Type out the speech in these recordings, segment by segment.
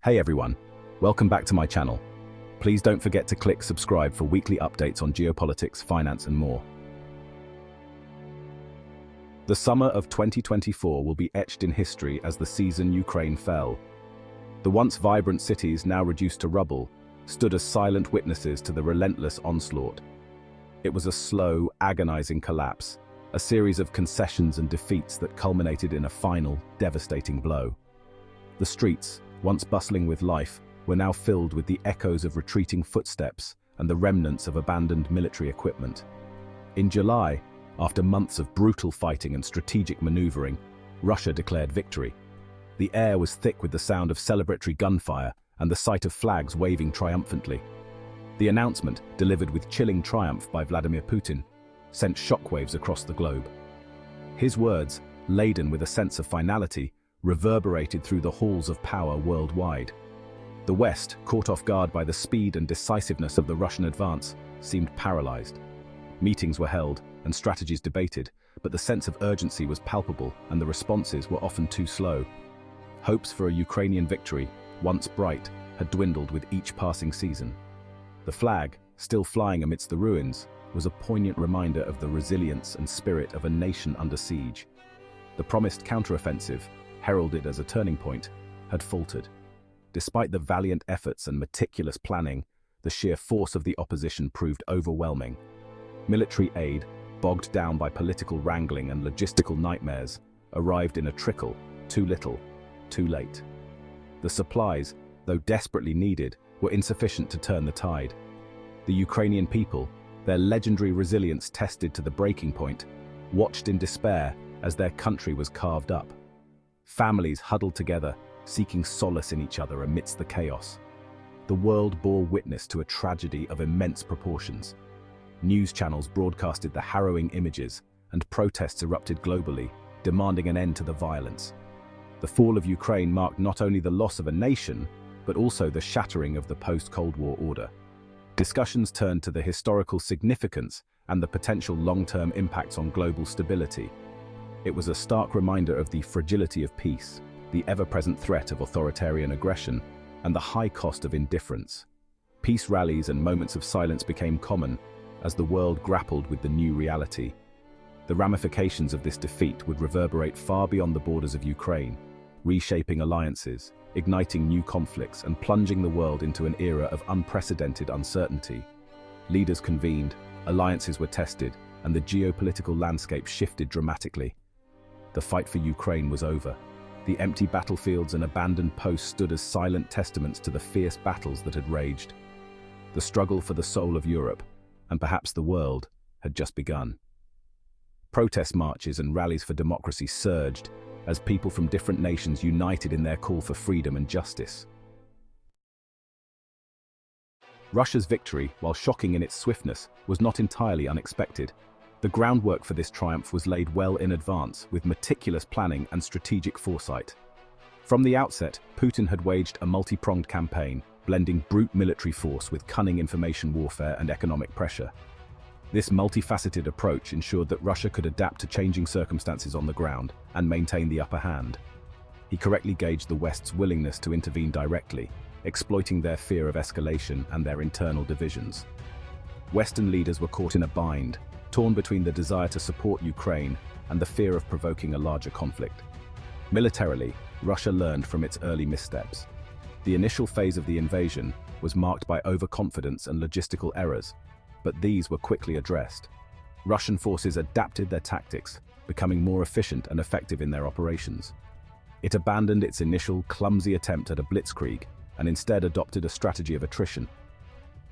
Hey everyone, welcome back to my channel. Please don't forget to click subscribe for weekly updates on geopolitics, finance and more. The summer of 2024 will be etched in history as the season Ukraine fell. The once vibrant cities, now reduced to rubble, stood as silent witnesses to the relentless onslaught. It was a slow, agonizing collapse, a series of concessions and defeats that culminated in a final, devastating blow. The streets, once bustling with life, were now filled with the echoes of retreating footsteps and the remnants of abandoned military equipment. In July, after months of brutal fighting and strategic maneuvering, Russia declared victory. The air was thick with the sound of celebratory gunfire and the sight of flags waving triumphantly. The announcement, delivered with chilling triumph by Vladimir Putin, sent shockwaves across the globe. His words, laden with a sense of finality, reverberated through the halls of power worldwide. The West, caught off guard by the speed and decisiveness of the Russian advance, seemed paralyzed. Meetings were held and strategies debated, but the sense of urgency was palpable and the responses were often too slow. Hopes for a Ukrainian victory, once bright, had dwindled with each passing season. The flag, still flying amidst the ruins, was a poignant reminder of the resilience and spirit of a nation under siege. The promised counteroffensive, heralded as a turning point, had faltered. Despite the valiant efforts and meticulous planning, the sheer force of the opposition proved overwhelming. Military aid, bogged down by political wrangling and logistical nightmares, arrived in a trickle, too little, too late. The supplies, though desperately needed, were insufficient to turn the tide. The Ukrainian people, their legendary resilience tested to the breaking point, watched in despair as their country was carved up. Families huddled together, seeking solace in each other amidst the chaos. The world bore witness to a tragedy of immense proportions. News channels broadcasted the harrowing images, and protests erupted globally, demanding an end to the violence. The fall of Ukraine marked not only the loss of a nation, but also the shattering of the post-Cold War order. Discussions turned to the historical significance and the potential long-term impacts on global stability. It was a stark reminder of the fragility of peace, the ever-present threat of authoritarian aggression, and the high cost of indifference. Peace rallies and moments of silence became common as the world grappled with the new reality. The ramifications of this defeat would reverberate far beyond the borders of Ukraine, reshaping alliances, igniting new conflicts, and plunging the world into an era of unprecedented uncertainty. Leaders convened, alliances were tested, and the geopolitical landscape shifted dramatically. The fight for Ukraine was over. The empty battlefields and abandoned posts stood as silent testaments to the fierce battles that had raged. The struggle for the soul of Europe, and perhaps the world, had just begun. Protest marches and rallies for democracy surged as people from different nations united in their call for freedom and justice. Russia's victory, while shocking in its swiftness, was not entirely unexpected. The groundwork for this triumph was laid well in advance, with meticulous planning and strategic foresight. From the outset, Putin had waged a multi-pronged campaign, blending brute military force with cunning information warfare and economic pressure. This multifaceted approach ensured that Russia could adapt to changing circumstances on the ground and maintain the upper hand. He correctly gauged the West's willingness to intervene directly, exploiting their fear of escalation and their internal divisions. Western leaders were caught in a bind, torn between the desire to support Ukraine and the fear of provoking a larger conflict. Militarily, Russia learned from its early missteps. The initial phase of the invasion was marked by overconfidence and logistical errors, but these were quickly addressed. Russian forces adapted their tactics, becoming more efficient and effective in their operations. It abandoned its initial clumsy attempt at a blitzkrieg and instead adopted a strategy of attrition.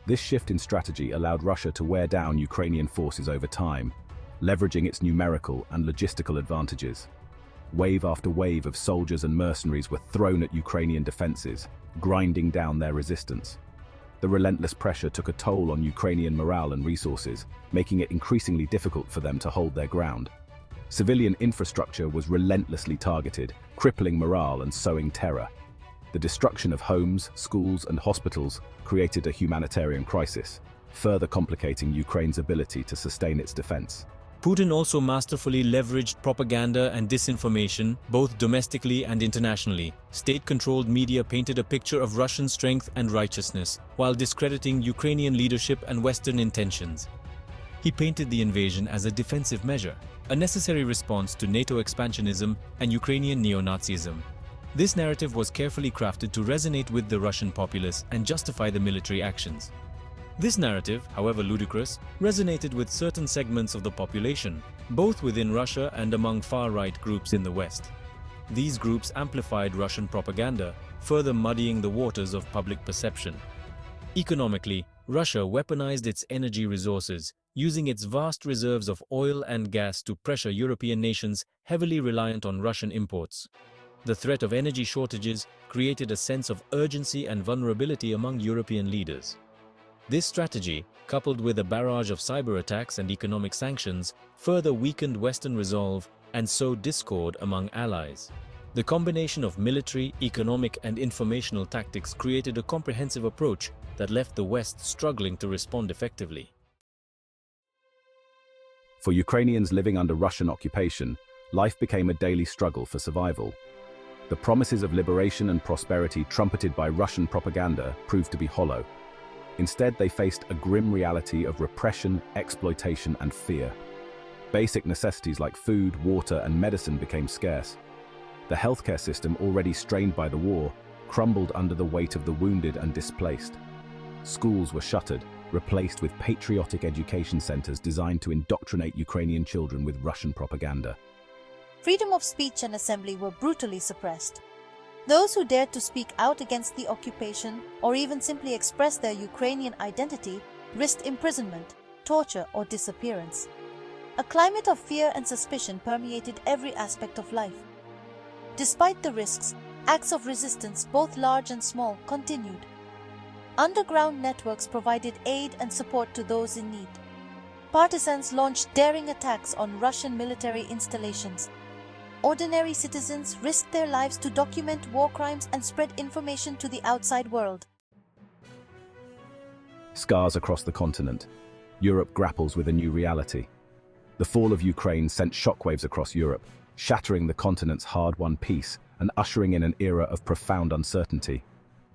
This shift in strategy allowed Russia to wear down Ukrainian forces over time, leveraging its numerical and logistical advantages. Wave after wave of soldiers and mercenaries were thrown at Ukrainian defenses, grinding down their resistance. The relentless pressure took a toll on Ukrainian morale and resources, making it increasingly difficult for them to hold their ground. Civilian infrastructure was relentlessly targeted, crippling morale and sowing terror. The destruction of homes, schools, and hospitals created a humanitarian crisis, further complicating Ukraine's ability to sustain its defense. Putin also masterfully leveraged propaganda and disinformation, both domestically and internationally. State-controlled media painted a picture of Russian strength and righteousness, while discrediting Ukrainian leadership and Western intentions. He painted the invasion as a defensive measure, a necessary response to NATO expansionism and Ukrainian neo-Nazism. This narrative was carefully crafted to resonate with the Russian populace and justify the military actions. This narrative, however ludicrous, resonated with certain segments of the population, both within Russia and among far-right groups in the West. These groups amplified Russian propaganda, further muddying the waters of public perception. Economically, Russia weaponized its energy resources, using its vast reserves of oil and gas to pressure European nations heavily reliant on Russian imports. The threat of energy shortages created a sense of urgency and vulnerability among European leaders. This strategy, coupled with a barrage of cyber attacks and economic sanctions, further weakened Western resolve and sowed discord among allies. The combination of military, economic, and informational tactics created a comprehensive approach that left the West struggling to respond effectively. For Ukrainians living under Russian occupation, life became a daily struggle for survival. The promises of liberation and prosperity trumpeted by Russian propaganda proved to be hollow. Instead, they faced a grim reality of repression, exploitation, and fear. Basic necessities like food, water, and medicine became scarce. The healthcare system, already strained by the war, crumbled under the weight of the wounded and displaced. Schools were shuttered, replaced with patriotic education centers designed to indoctrinate Ukrainian children with Russian propaganda. Freedom of speech and assembly were brutally suppressed. Those who dared to speak out against the occupation or even simply express their Ukrainian identity risked imprisonment, torture, or disappearance. A climate of fear and suspicion permeated every aspect of life. Despite the risks, acts of resistance, both large and small, continued. Underground networks provided aid and support to those in need. Partisans launched daring attacks on Russian military installations. Ordinary citizens risked their lives to document war crimes and spread information to the outside world. Scars across the continent. Europe grapples with a new reality. The fall of Ukraine sent shockwaves across Europe, shattering the continent's hard-won peace and ushering in an era of profound uncertainty.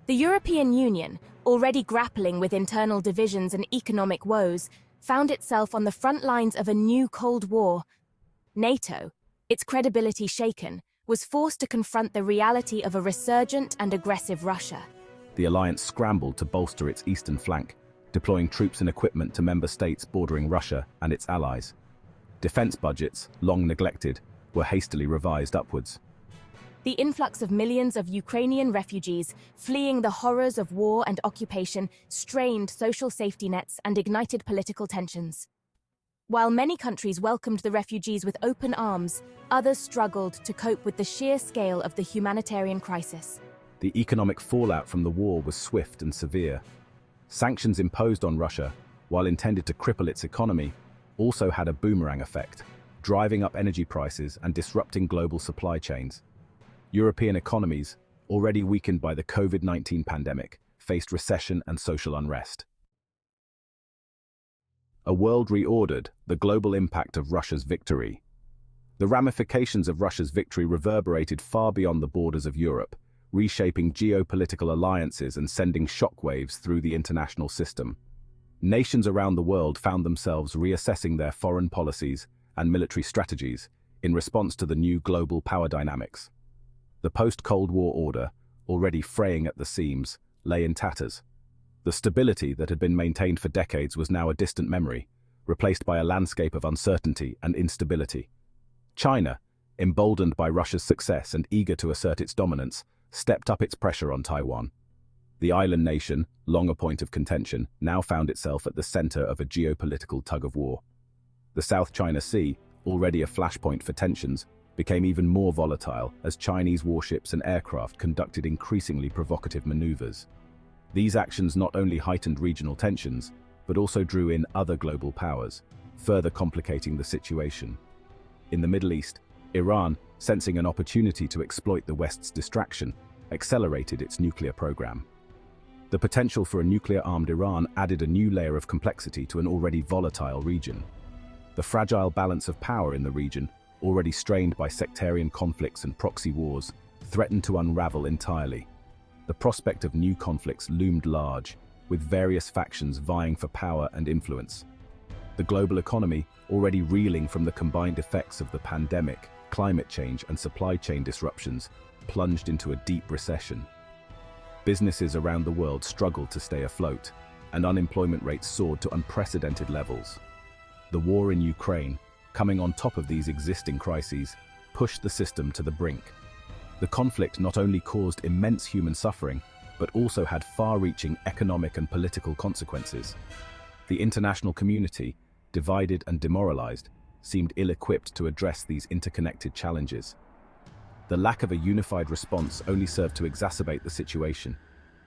The European Union, already grappling with internal divisions and economic woes, found itself on the front lines of a new Cold War. NATO, its credibility shaken, was forced to confront the reality of a resurgent and aggressive Russia. The alliance scrambled to bolster its eastern flank, deploying troops and equipment to member states bordering Russia and its allies. Defense budgets, long neglected, were hastily revised upwards. The influx of millions of Ukrainian refugees fleeing the horrors of war and occupation strained social safety nets and ignited political tensions. While many countries welcomed the refugees with open arms, others struggled to cope with the sheer scale of the humanitarian crisis. The economic fallout from the war was swift and severe. Sanctions imposed on Russia, while intended to cripple its economy, also had a boomerang effect, driving up energy prices and disrupting global supply chains. European economies, already weakened by the COVID-19 pandemic, faced recession and social unrest. A world reordered, the global impact of Russia's victory. The ramifications of Russia's victory reverberated far beyond the borders of Europe, reshaping geopolitical alliances and sending shockwaves through the international system. Nations around the world found themselves reassessing their foreign policies and military strategies in response to the new global power dynamics. The post-Cold War order, already fraying at the seams, lay in tatters. The stability that had been maintained for decades was now a distant memory, replaced by a landscape of uncertainty and instability. China, emboldened by Russia's success and eager to assert its dominance, stepped up its pressure on Taiwan. The island nation, long a point of contention, now found itself at the center of a geopolitical tug-of-war. The South China Sea, already a flashpoint for tensions, became even more volatile as Chinese warships and aircraft conducted increasingly provocative maneuvers. These actions not only heightened regional tensions, but also drew in other global powers, further complicating the situation. In the Middle East, Iran, sensing an opportunity to exploit the West's distraction, accelerated its nuclear program. The potential for a nuclear-armed Iran added a new layer of complexity to an already volatile region. The fragile balance of power in the region, already strained by sectarian conflicts and proxy wars, threatened to unravel entirely. The prospect of new conflicts loomed large, with various factions vying for power and influence. The global economy, already reeling from the combined effects of the pandemic, climate change, and supply chain disruptions, plunged into a deep recession. Businesses around the world struggled to stay afloat, and unemployment rates soared to unprecedented levels. The war in Ukraine, coming on top of these existing crises, pushed the system to the brink. The conflict not only caused immense human suffering, but also had far-reaching economic and political consequences. The international community, divided and demoralized, seemed ill-equipped to address these interconnected challenges. The lack of a unified response only served to exacerbate the situation,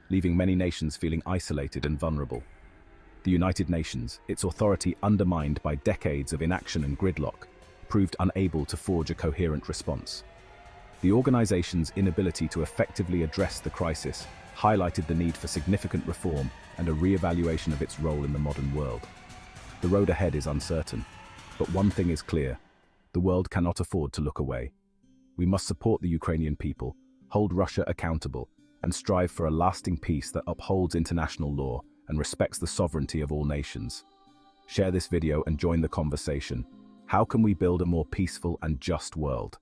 leaving many nations feeling isolated and vulnerable. The United Nations, its authority undermined by decades of inaction and gridlock, proved unable to forge a coherent response. The organization's inability to effectively address the crisis highlighted the need for significant reform and a re-evaluation of its role in the modern world. The road ahead is uncertain, but one thing is clear: the world cannot afford to look away. We must support the Ukrainian people, hold Russia accountable, and strive for a lasting peace that upholds international law and respects the sovereignty of all nations. Share this video and join the conversation. How can we build a more peaceful and just world?